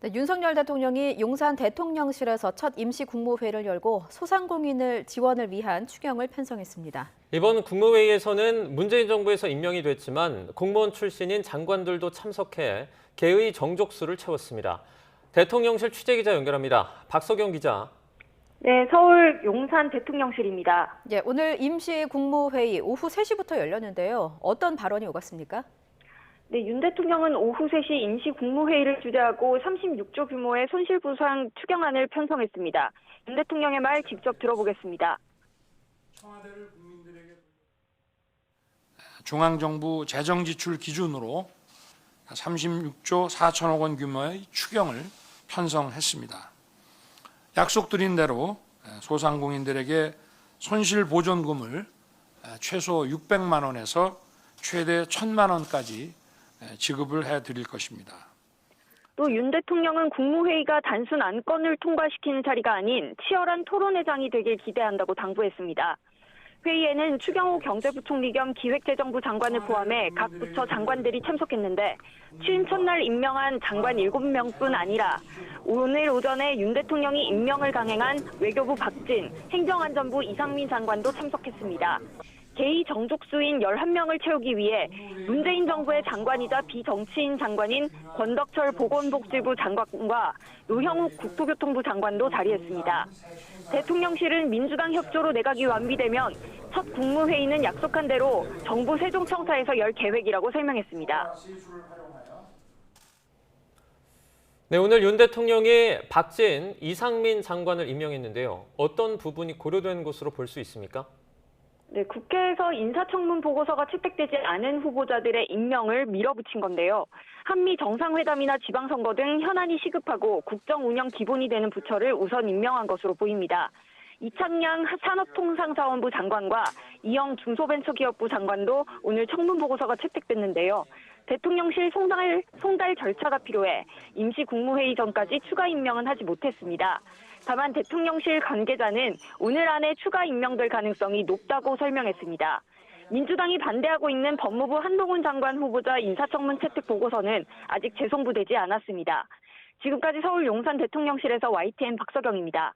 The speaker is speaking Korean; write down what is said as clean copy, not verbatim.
네, 윤석열 대통령이 용산 대통령실에서 첫 임시 국무회의를 열고 소상공인을 지원을 위한 추경을 편성했습니다. 이번 국무회의에서는 문재인 정부에서 임명이 됐지만 공무원 출신인 장관들도 참석해 개의 정족수를 채웠습니다. 대통령실 취재기자 연결합니다. 박석영 기자. 네, 서울 용산 대통령실입니다. 예, 오늘 임시 국무회의 오후 3시부터 열렸는데요. 어떤 발언이 오갔습니까? 네, 윤 대통령은 오후 3시 임시 국무회의를 주재하고 36조 규모의 손실보상 추경안을 편성했습니다. 윤 대통령의 말 직접 들어보겠습니다. 중앙정부 재정지출 기준으로 36조 4천억 원 규모의 추경을 편성했습니다. 약속드린 대로 소상공인들에게 손실보존금을 최소 600만 원에서 최대 1,000만 원까지 지급을 해드릴 것입니다. 또 윤 대통령은 국무회의가 단순 안건을 통과시키는 자리가 아닌 치열한 토론의 장이 되길 기대한다고 당부했습니다. 회의에는 추경호 경제부총리 겸 기획재정부 장관을 포함해 각 부처 장관들이 참석했는데 취임 첫날 임명한 장관 7명뿐 아니라 오늘 오전에 윤 대통령이 임명을 강행한 외교부 박진, 행정안전부 이상민 장관도 참석했습니다. 개의 정족수인 11명을 채우기 위해 문재인 정부의 장관이자 비정치인 장관인 권덕철 보건복지부 장관과 노형욱 국토교통부 장관도 자리했습니다. 대통령실은 민주당 협조로 내각이 완비되면 첫 국무회의는 약속한 대로 정부 세종청사에서 열 계획이라고 설명했습니다. 네, 오늘 윤 대통령이 박진, 이상민 장관을 임명했는데요. 어떤 부분이 고려된 것으로 볼 수 있습니까? 네, 국회에서 인사청문 보고서가 채택되지 않은 후보자들의 임명을 밀어붙인 건데요. 한미 정상회담이나 지방선거 등 현안이 시급하고 국정 운영 기본이 되는 부처를 우선 임명한 것으로 보입니다. 이창양 산업통상자원부 장관과 이영 중소벤처기업부 장관도 오늘 청문 보고서가 채택됐는데요. 대통령실 송달 절차가 필요해 임시 국무회의 전까지 추가 임명은 하지 못했습니다. 다만 대통령실 관계자는 오늘 안에 추가 임명될 가능성이 높다고 설명했습니다. 민주당이 반대하고 있는 법무부 한동훈 장관 후보자 인사청문 채택 보고서는 아직 재송부되지 않았습니다. 지금까지 서울 용산 대통령실에서 YTN 박석영입니다.